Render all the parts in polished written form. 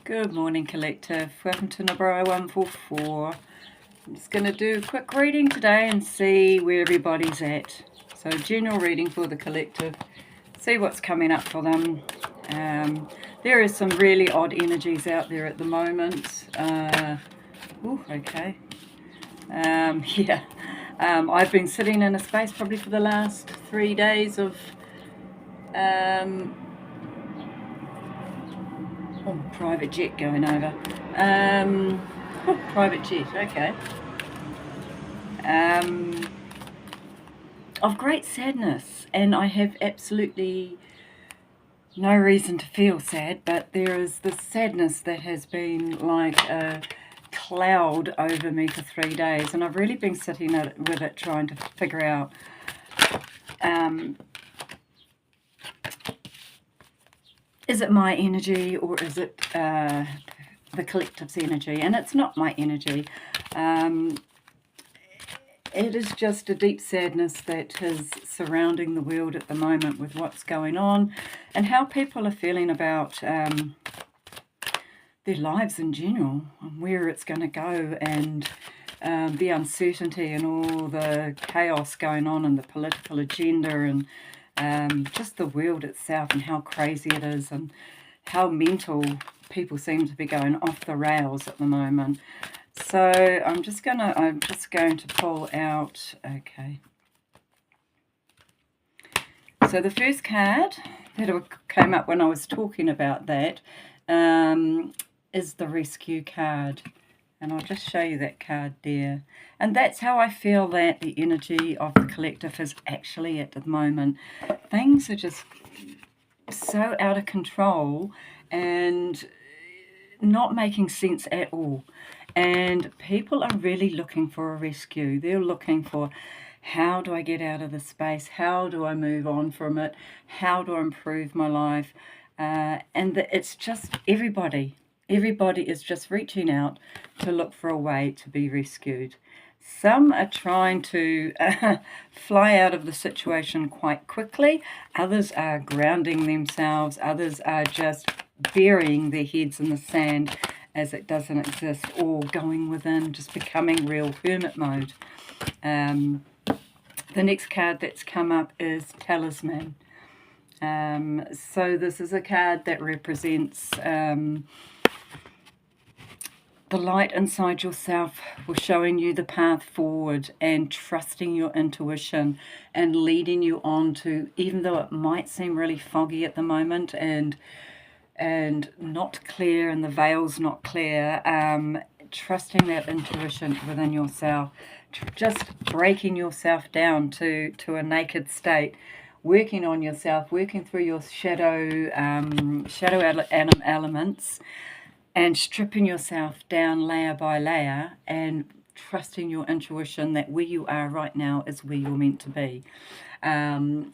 Good morning, collective. Welcome to Nabara 144. I'm just going to do a quick reading today and see where everybody's at. So, general reading for the collective. See what's coming up for them. There is some really odd energies out there at the moment. Okay. Yeah. I've been sitting in a space probably for the last 3 days of private jet going over. Private jet, okay. Of great sadness, and I have absolutely no reason to feel sad, but there is this sadness that has been like a cloud over me for 3 days, and I've really been sitting with it trying to figure out is it my energy or is it the collective's energy? And it's not my energy. It is just a deep sadness that is surrounding the world at the moment with what's going on and how people are feeling about their lives in general and where it's going to go, and the uncertainty and all the chaos going on in the political agenda, and just the world itself and how crazy it is and how mental people seem to be going off the rails at the moment. So I'm just going to pull out, okay. So the first card that came up when I was talking about that is the Rescue card. And I'll just show you that card there. And that's how I feel that the energy of the collective is actually at the moment. Things are just so out of control and not making sense at all. And people are really looking for a rescue. They're looking for, how do I get out of this space? How do I move on from it? How do I improve my life? It's just everybody. Everybody is just reaching out to look for a way to be rescued. Some are trying to fly out of the situation quite quickly. Others are grounding themselves. Others are just burying their heads in the sand as it doesn't exist, or going within, just becoming real hermit mode. The next card that's come up is Talisman. So this is a card that represents the light inside yourself, was showing you the path forward and trusting your intuition and leading you on to, even though it might seem really foggy at the moment and not clear and the veil's not clear, trusting that intuition within yourself, just breaking yourself down to a naked state, working on yourself, working through your shadow elements, and stripping yourself down layer by layer and trusting your intuition that where you are right now is where you're meant to be. And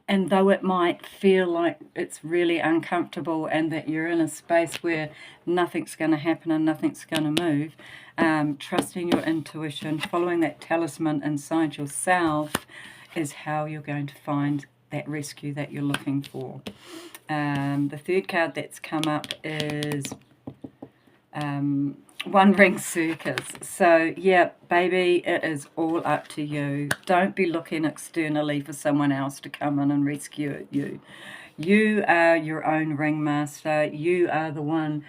though it might feel like it's really uncomfortable and that you're in a space where nothing's going to happen and nothing's going to move, trusting your intuition, following that talisman inside yourself is how you're going to find that rescue that you're looking for. The third card that's come up is One Ring Circus. So yeah, baby, it is all up to you. Don't be looking externally for someone else to come in and rescue you. You are your own ringmaster. You are the one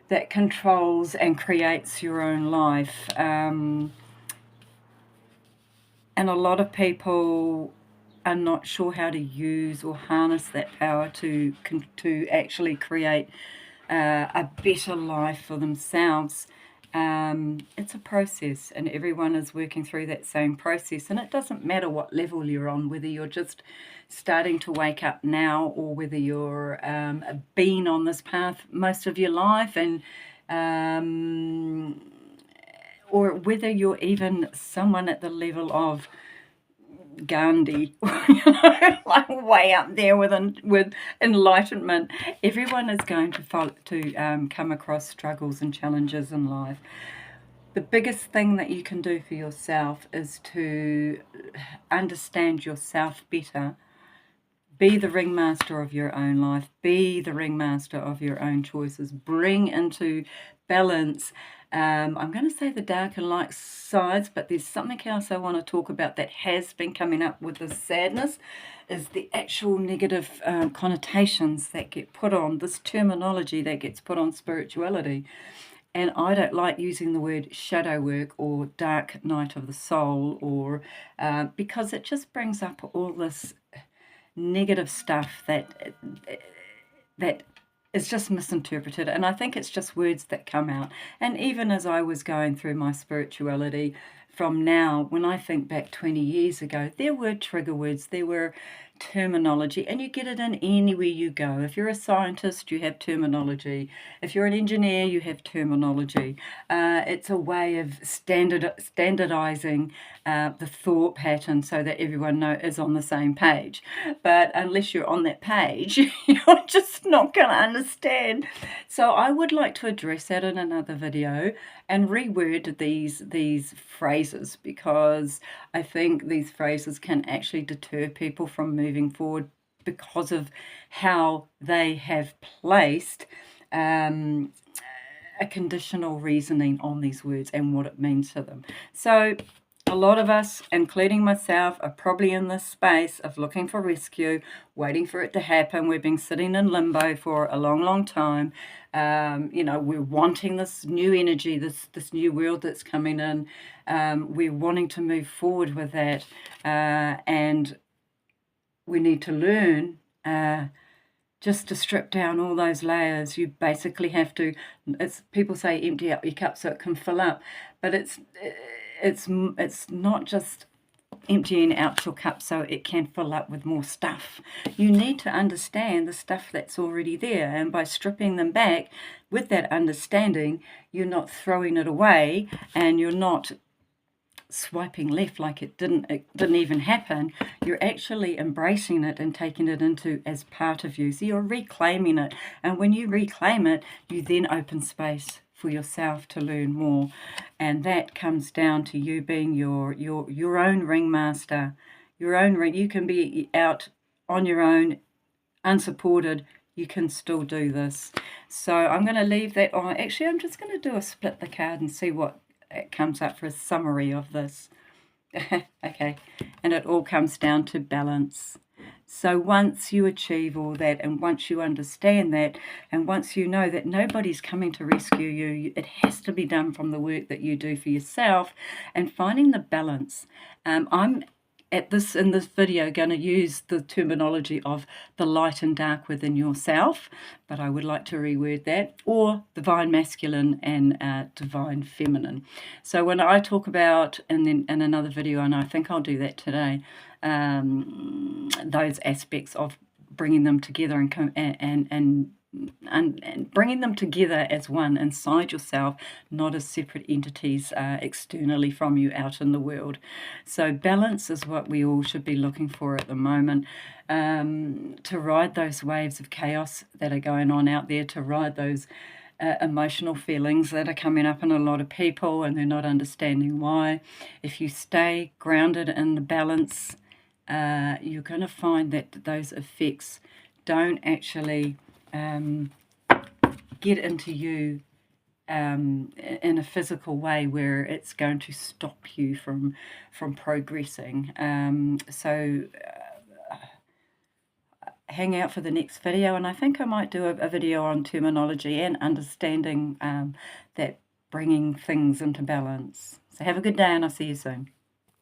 that controls and creates your own life. And a lot of people are not sure how to use or harness that power to actually create a better life for themselves. It's a process, and everyone is working through that same process, and it doesn't matter what level you're on, whether you're just starting to wake up now or whether you're been on this path most of your life, and or whether you're even someone at the level of Gandhi, like way up there with enlightenment. Everyone is going to come across struggles and challenges in life. The biggest thing that you can do for yourself is to understand yourself better, Be the ringmaster of your own life. Be the ringmaster of your own choices. Bring into balance. I'm going to say the dark and light sides, but there's something else I want to talk about that has been coming up with this sadness, is the actual negative connotations that get put on, this terminology that gets put on spirituality. And I don't like using the word shadow work or dark night of the soul, or because it just brings up all this negative stuff that is just misinterpreted. And I think it's just words that come out. And even as I was going through my spirituality from now, when I think back 20 years ago, there were trigger words, there were terminology, and you get it in anywhere you go. If you're a scientist, you have terminology. If you're an engineer, you have terminology. It's a way of standardizing the thought pattern so that everyone is on the same page. But unless you're on that page, you're just not going to understand. So I would like to address that in another video and reword these phrases, because I think these phrases can actually deter people from moving forward because of how they have placed a conditional reasoning on these words and what it means to them. So a lot of us, including myself, are probably in this space of looking for rescue, waiting for it to happen. We've been sitting in limbo for a long, long time. We're wanting this new energy, this new world that's coming in. We're wanting to move forward with that, and we need to learn just to strip down all those layers. You basically have to, people say empty out your cup so it can fill up, but it's not just emptying out your cup so it can fill up with more stuff. You need to understand the stuff that's already there, and by stripping them back with that understanding, you're not throwing it away and you're not swiping left like it didn't even happen. You're actually embracing it and taking it into as part of you. So you're reclaiming it, and when you reclaim it, you then open space for yourself to learn more. And that comes down to you being your own ringmaster, your own ring. You can be out on your own, unsupported. You can still do this. So I'm going to leave that on. Actually, I'm just going to do a split the card and see what it comes up for a summary of this. Okay, and it all comes down to balance. So once you achieve all that, and once you understand that, and once you know that nobody's coming to rescue you, it has to be done from the work that you do for yourself and finding the balance. I'm in this video going to use the terminology of the light and dark within yourself, but I would like to reword that, or divine masculine and divine feminine. So when I talk about, and then in another video, and I think I'll do that today, those aspects of bringing them together and bringing them together as one inside yourself, not as separate entities externally from you out in the world. So balance is what we all should be looking for at the moment, to ride those waves of chaos that are going on out there, to ride those emotional feelings that are coming up in a lot of people and they're not understanding why. If you stay grounded in the balance, you're going to find that those effects don't actually get into you in a physical way where it's going to stop you from progressing. So hang out for the next video, and I think I might do a video on terminology and understanding that bringing things into balance. So have a good day, and I'll see you soon.